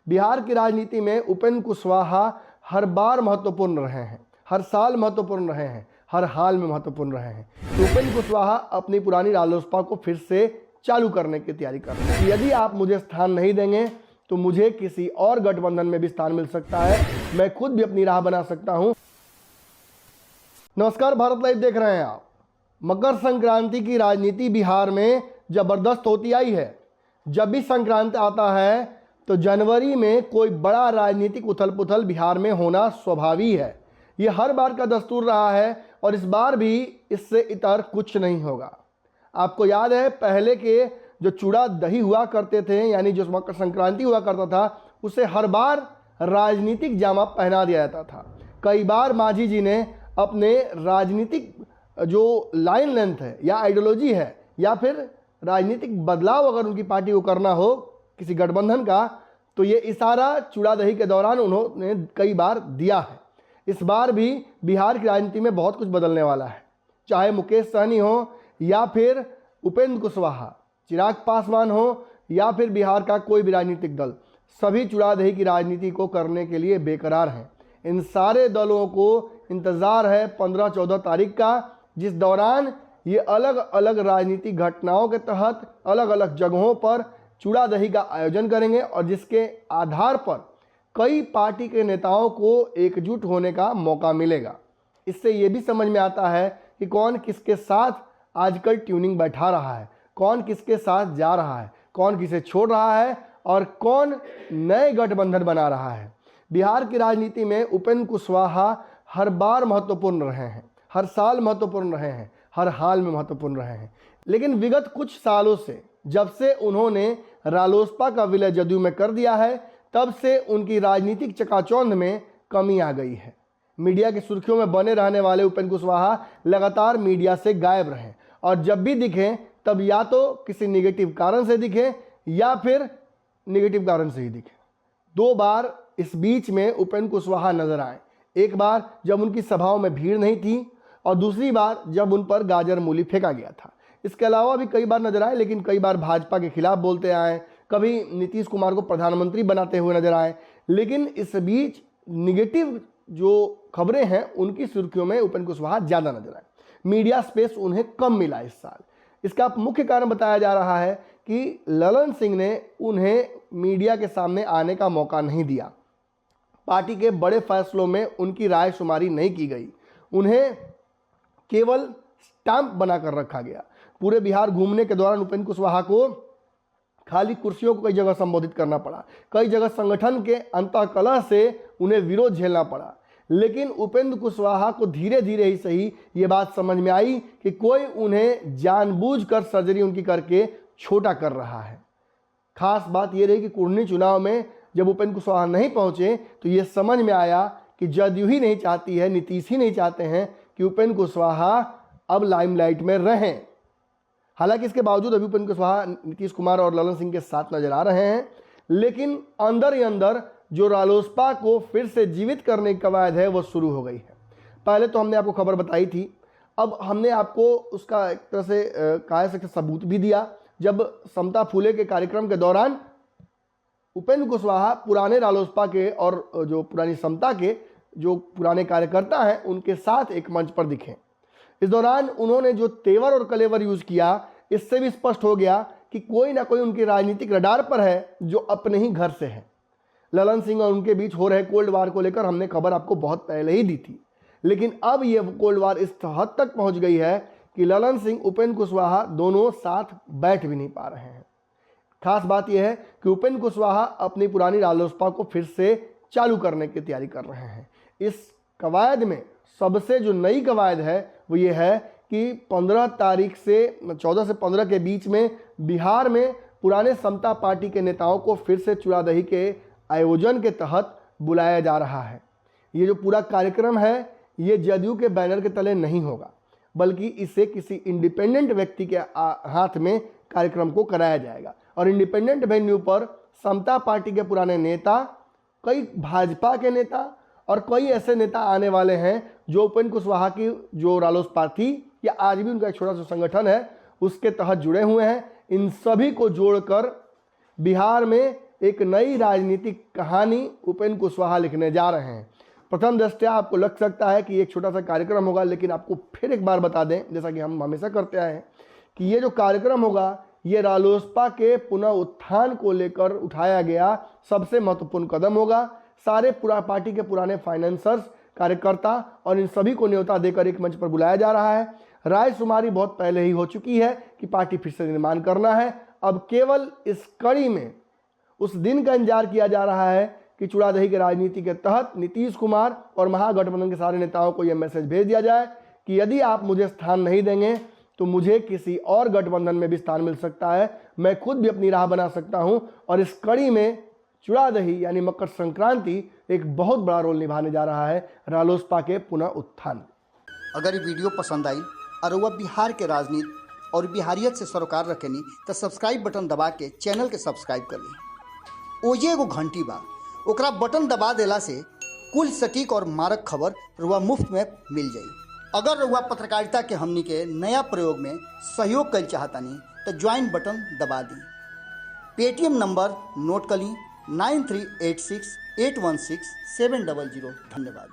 बिहार की राजनीति में उपेंद्र कुशवाहा हर बार महत्वपूर्ण रहे हैं, हर साल महत्वपूर्ण रहे हैं, हर हाल में महत्वपूर्ण रहे हैं। तो उपेंद्र कुशवाहा अपनी पुरानी रालोसपा को फिर से चालू करने की तैयारी कर रहे हैं। यदि आप मुझे स्थान नहीं देंगे तो मुझे किसी और गठबंधन में भी स्थान मिल सकता है, मैं खुद भी अपनी राह बना सकता हूं। नमस्कार, भारत लाइव देख रहे हैं आप। मकर संक्रांति की राजनीति बिहार में जबरदस्त होती आई है। जब भी संक्रांति आता है तो जनवरी में कोई बड़ा राजनीतिक उथल पुथल बिहार में होना स्वाभाविक है। ये हर बार का दस्तूर रहा है और इस बार भी इससे इतर कुछ नहीं होगा। आपको याद है, पहले के जो चूड़ा दही हुआ करते थे, यानी जो मकर संक्रांति हुआ करता था, उसे हर बार राजनीतिक जामा पहना दिया जाता था। कई बार मांझी जी ने अपने राजनीतिक जो लाइन लेंथ है या आइडियोलॉजी है या फिर राजनीतिक बदलाव अगर उनकी पार्टी को करना हो किसी गठबंधन का, तो ये इशारा चूड़ा दही के दौरान उन्होंने कई बार दिया है। इस बार भी बिहार की राजनीति में बहुत कुछ बदलने वाला है। चाहे मुकेश सहनी हो या फिर उपेंद्र कुशवाहा, चिराग पासवान हो या फिर बिहार का कोई भी राजनीतिक दल, सभी चूड़ा दही की राजनीति को करने के लिए बेकरार हैं। इन सारे दलों को इंतज़ार है 15-14 तारीख का, जिस दौरान ये अलग अलग राजनीतिक घटनाओं के तहत अलग अलग जगहों पर चूड़ा दही का आयोजन करेंगे और जिसके आधार पर कई पार्टी के नेताओं को एकजुट होने का मौका मिलेगा। इससे ये भी समझ में आता है कि कौन किसके साथ आजकल ट्यूनिंग बैठा रहा है, कौन किसके साथ जा रहा है, कौन किसे छोड़ रहा है और कौन नए गठबंधन बना रहा है। बिहार की राजनीति में उपेंद्र कुशवाहा हर बार महत्वपूर्ण रहे हैं, हर साल महत्वपूर्ण रहे हैं, हर हाल में महत्वपूर्ण रहे हैं। लेकिन विगत कुछ सालों से जब से उन्होंने रालोसपा का विलय जदयू में कर दिया है, तब से उनकी राजनीतिक चकाचौंध में कमी आ गई है। मीडिया की सुर्खियों में बने रहने वाले उपेंद्र कुशवाहा लगातार मीडिया से गायब रहे और जब भी दिखें तब या तो किसी निगेटिव कारण से दिखे या फिर निगेटिव कारण से ही दिखे। 2 बार इस बीच में उपेंद्र कुशवाहा नजर आए। एक बार जब उनकी सभाओं में भीड़ नहीं थी और दूसरी बार जब उन पर गाजर मूली फेंका गया था। इसके अलावा भी कई बार नजर आए, लेकिन कई बार भाजपा के खिलाफ बोलते आए, कभी नीतीश कुमार को प्रधानमंत्री बनाते हुए नजर आए। लेकिन इस बीच निगेटिव जो खबरें हैं उनकी सुर्खियों में उपेंद्र कुशवाहा ज़्यादा नजर आए। मीडिया स्पेस उन्हें कम मिला इस साल। इसका मुख्य कारण बताया जा रहा है कि ललन सिंह ने उन्हें मीडिया के सामने आने का मौका नहीं दिया। पार्टी के बड़े फैसलों में उनकी राय शुमारी नहीं की गई। उन्हें केवल स्टैंप बनाकर रखा गया। पूरे बिहार घूमने के दौरान उपेंद्र कुशवाहा को खाली कुर्सियों को कई जगह संबोधित करना पड़ा, कई जगह संगठन के अंतःकलह से उन्हें विरोध झेलना पड़ा। लेकिन उपेंद्र कुशवाहा को धीरे धीरे ही सही ये बात समझ में आई कि कोई उन्हें जानबूझकर सर्जरी उनकी करके छोटा कर रहा है। खास बात यह रही कि कुर्नी चुनाव में जब उपेंद्र कुशवाहा नहीं पहुंचे तो ये समझ में आया कि जदयू ही नहीं चाहती है, नीतीश ही नहीं चाहते हैं कि उपेंद्र कुशवाहा अब लाइमलाइट में रहें। हालांकि इसके बावजूद अभी उपेंद्र कुशवाहा नीतीश कुमार और ललन सिंह के साथ नजर आ रहे हैं, लेकिन अंदर ही अंदर जो रालोसपा को फिर से जीवित करने की कवायद है वो शुरू हो गई है। पहले तो हमने आपको खबर बताई थी, अब हमने आपको उसका एक तरह से कह सकते सबूत भी दिया। जब समता फूले के कार्यक्रम के दौरान उपेंद्र कुशवाहा पुराने रालोसपा के और जो पुरानी समता के जो पुराने कार्यकर्ता हैं उनके साथ एक मंच पर दिखे। इस दौरान उन्होंने जो तेवर और कलेवर यूज किया, इससे भी स्पष्ट हो गया कि कोई ना कोई उनके राजनीतिक रडार पर है जो अपने ही घर से है। ललन सिंह और उनके बीच हो रहे कोल्ड वार को लेकर हमने खबर आपको बहुत पहले ही दी थी, लेकिन अब ये कोल्ड वार इस हद तक पहुंच गई है कि ललन सिंह उपेंद्र कुशवाहा दोनों साथ बैठ भी नहीं पा रहे हैं। खास बात यह है कि उपेंद्र कुशवाहा अपनी पुरानी रालोसपा को फिर से चालू करने की तैयारी कर रहे हैं। इस कवायद में सबसे जो नई कवायद है वो ये है कि 15 तारीख से 14 से 15 के बीच में बिहार में पुराने समता पार्टी के नेताओं को फिर से चूड़ा दही के आयोजन के तहत बुलाया जा रहा है। ये जो पूरा कार्यक्रम है ये जदयू के बैनर के तले नहीं होगा, बल्कि इसे किसी इंडिपेंडेंट व्यक्ति के हाथ में कार्यक्रम को कराया जाएगा और इंडिपेंडेंट वेन्यू पर समता पार्टी के पुराने नेता, कई भाजपा के नेता और कई ऐसे नेता आने वाले हैं जो उपेंद्र कुशवाहा की जो रालोसपा थी या आज भी उनका एक छोटा सा संगठन है उसके तहत जुड़े हुए हैं। इन सभी को जोड़कर बिहार में एक नई राजनीतिक कहानी उपेंद्र कुशवाहा लिखने जा रहे हैं। प्रथम दृष्टया आपको लग सकता है कि एक छोटा सा कार्यक्रम होगा, लेकिन आपको फिर एक बार बता दें, जैसा कि हम हमेशा करते आए हैं, कि ये जो कार्यक्रम होगा ये रालोसपा के पुनः उत्थान को लेकर उठाया गया सबसे महत्वपूर्ण कदम होगा। सारे पार्टी के पुराने फाइनेंसर्स, कार्यकर्ता और इन सभी को न्योता देकर एक मंच पर बुलाया जा रहा है। रायशुमारी बहुत पहले ही हो चुकी है कि पार्टी फिर से निर्माण करना है। अब केवल इस कड़ी में उस दिन का इंतजार किया जा रहा है कि चूड़ादही की राजनीति के तहत नीतीश कुमार और महागठबंधन के सारे नेताओं को यह मैसेज भेज दिया जाए कि यदि आप मुझे स्थान नहीं देंगे तो मुझे किसी और गठबंधन में भी स्थान मिल सकता है, मैं खुद भी अपनी राह बना सकता हूं। और इस कड़ी में चूड़ादही यानी मकर संक्रांति एक बहुत बड़ा रोल निभाने जा रहा है रालोसपा के पुनः उत्थान। अगर ये वीडियो पसंद आई और वह बिहार के राजनीति और बिहारियत से सरोकार रखेनी तो सब्सक्राइब बटन दबा के चैनल के सब्सक्राइब कर ली। ओजे एगो घंटी बा, ओकरा बटन दबा देला से कुल सटीक और मारक खबर रुआ मुफ्त में मिल जाई। अगर रुआ पत्रकारिता के हमनी के नया प्रयोग में सहयोग कर चाहतानी तो ज्वाइन बटन दबा दी। पेटीएम नंबर नोट कर ली 9386816700। धन्यवाद।